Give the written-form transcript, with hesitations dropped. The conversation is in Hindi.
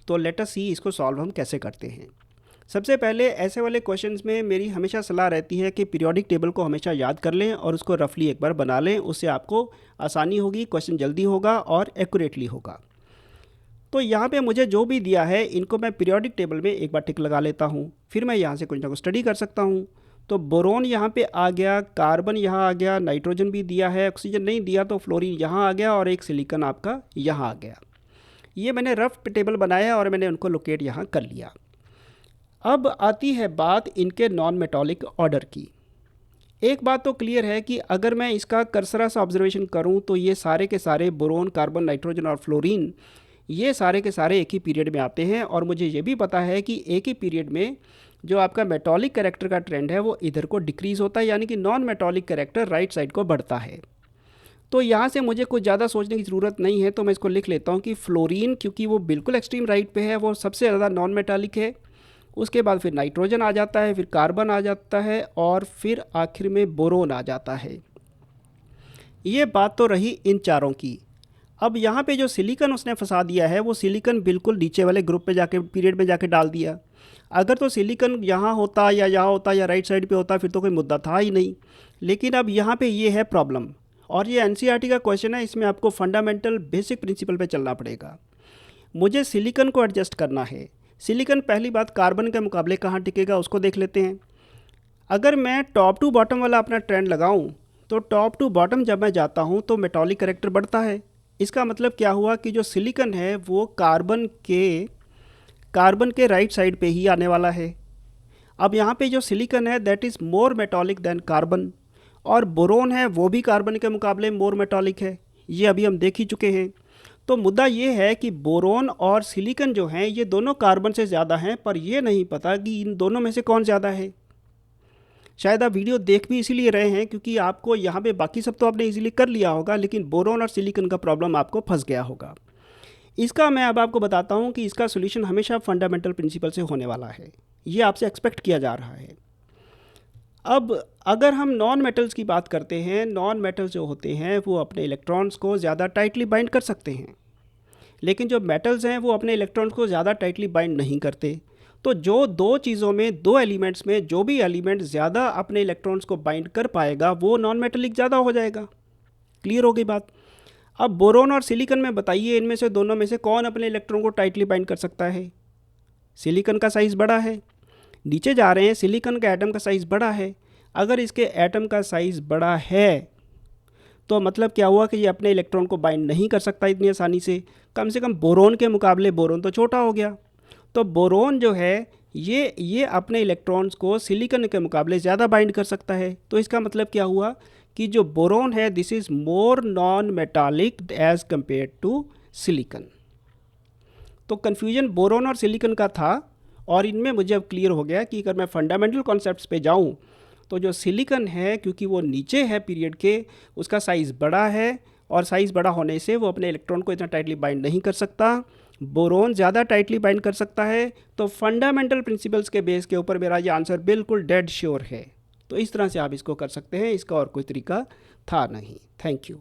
तो लेट अस सी इसको सॉल्व हम कैसे करते हैं। सबसे पहले ऐसे वाले क्वेश्चंस में मेरी हमेशा सलाह रहती है कि पीरियोडिक टेबल को हमेशा याद कर लें और उसको रफली एक बार बना लें, उससे आपको आसानी होगी, क्वेश्चन जल्दी होगा और एक्यूरेटली होगा। तो यहाँ पे मुझे जो भी दिया है इनको मैं पीरियोडिक टेबल में एक बार टिक लगा लेता हूँ, फिर मैं यहाँ से कुछ ना कुछ स्टडी कर सकता हूँ। तो बोरोन यहाँ पे आ गया, कार्बन यहाँ आ गया, नाइट्रोजन भी दिया है, ऑक्सीजन नहीं दिया तो फ्लोरीन यहाँ आ गया और एक सिलिकॉन आपका यहाँ आ गया। ये मैंने रफ टेबल बनाया और मैंने उनको लोकेट यहाँ कर लिया। अब आती है बात इनके नॉन मेटॉलिक ऑर्डर की। एक बात तो क्लियर है कि अगर मैं इसका कर्सरा सा ऑब्जर्वेशन करूं तो ये सारे के सारे बोरोन, कार्बन, नाइट्रोजन और फ्लोरीन ये सारे के सारे एक ही पीरियड में आते हैं और मुझे ये भी पता है कि एक ही पीरियड में जो आपका मेटॉलिक कैरेक्टर का ट्रेंड है वो इधर को डिक्रीज़ होता है, यानी कि नॉन मेटॉलिक कैरेक्टर राइट साइड को बढ़ता है। तो यहाँ से मुझे कुछ ज़्यादा सोचने की ज़रूरत नहीं है, तो मैं इसको लिख लेता हूँ कि फ्लोरीन, क्योंकि वो बिल्कुल एक्सट्रीम राइट पे है, वो सबसे ज़्यादा नॉन मेटालिक है। उसके बाद फिर नाइट्रोजन आ जाता है, फिर कार्बन आ जाता है और फिर आखिर में बोरोन आ जाता है। ये बात तो रही इन चारों की। अब यहाँ पे जो सिलिकॉन उसने फंसा दिया है वो सिलिकॉन बिल्कुल नीचे वाले ग्रुप पे जाके पीरियड में जाके डाल दिया। अगर तो सिलिकॉन यहाँ होता या यहाँ होता या राइट साइड पे होता फिर तो कोई मुद्दा था ही नहीं, लेकिन अब यहाँ पे ये है प्रॉब्लम। और ये एनसीईआरटी का क्वेश्चन है, इसमें आपको फंडामेंटल बेसिक प्रिंसिपल पे चलना पड़ेगा। मुझे सिलिकॉन को एडजस्ट करना है। सिलिकॉन पहली बात कार्बन के मुकाबले कहाँ टिकेगा उसको देख लेते हैं। अगर मैं टॉप टू बॉटम वाला अपना ट्रेंड लगाऊं तो टॉप टू बॉटम जब मैं जाता हूं तो मेटॉलिक कैरेक्टर बढ़ता है। इसका मतलब क्या हुआ कि जो सिलिकॉन है वो कार्बन के राइट साइड पे ही आने वाला है। अब यहाँ पे जो सिलिकॉन है that is more metallic than carbon, और बोरोन है वो भी कार्बन के मुकाबले मोर मेटॉलिक है, ये अभी हम देख ही चुके हैं। तो मुद्दा ये है कि बोरोन और सिलिकॉन जो हैं ये दोनों कार्बन से ज़्यादा हैं, पर ये नहीं पता कि इन दोनों में से कौन ज़्यादा है। शायद आप वीडियो देख भी इसीलिए रहे हैं क्योंकि आपको यहाँ पे बाकी सब तो आपने इजीली कर लिया होगा, लेकिन बोरोन और सिलिकॉन का प्रॉब्लम आपको फंस गया होगा। इसका मैं अब आपको बताता हूँ कि इसका सोल्यूशन हमेशा फंडामेंटल प्रिंसिपल से होने वाला है, ये आपसे एक्सपेक्ट किया जा रहा है। अब अगर हम नॉन मेटल्स की बात करते हैं, नॉन मेटल्स जो होते हैं वो अपने इलेक्ट्रॉन्स को ज़्यादा टाइटली बाइंड कर सकते हैं, लेकिन जो मेटल्स हैं वो अपने इलेक्ट्रॉन्स को ज़्यादा टाइटली बाइंड नहीं करते। तो जो दो चीज़ों में, दो एलिमेंट्स में जो भी एलिमेंट ज़्यादा अपने इलेक्ट्रॉन्स को बाइंड कर पाएगा वो नॉन मेटलिक ज़्यादा हो जाएगा। क्लियर हो गई बात। अब बोरोन और सिलिकॉन में बताइए इनमें से दोनों में से कौन अपने इलेक्ट्रॉन को टाइटली बाइंड कर सकता है। सिलिकॉन का साइज़ बड़ा है, नीचे जा रहे हैं, सिलिकॉन का एटम का साइज़ बड़ा है। अगर इसके एटम का साइज़ बड़ा है तो मतलब क्या हुआ कि ये अपने इलेक्ट्रॉन को बाइंड नहीं कर सकता इतनी आसानी से कम बोरोन के मुकाबले बोरोन तो छोटा हो गया। तो बोरोन जो है ये अपने इलेक्ट्रॉन्स को सिलिकॉन के मुकाबले ज़्यादा बाइंड कर सकता है। तो इसका मतलब क्या हुआ कि जो बोरोन है this is more non metallic as compared to silicon. तो कन्फ्यूजन बोरोन और सिलिकॉन का था और इनमें मुझे अब क्लियर हो गया कि अगर मैं फंडामेंटल कॉन्सेप्ट्स पे जाऊँ तो जो सिलिकॉन है क्योंकि वो नीचे है पीरियड के, उसका साइज़ बड़ा है और साइज़ बड़ा होने से वो अपने इलेक्ट्रॉन को इतना टाइटली बाइंड नहीं कर सकता। बोरोन ज़्यादा टाइटली बाइंड कर सकता है। तो फंडामेंटल प्रिंसिपल्स के बेस के ऊपर मेरा ये आंसर बिल्कुल डेड श्योर है। तो इस तरह से आप इसको कर सकते हैं, इसका और कोई तरीका था नहीं। Thank you.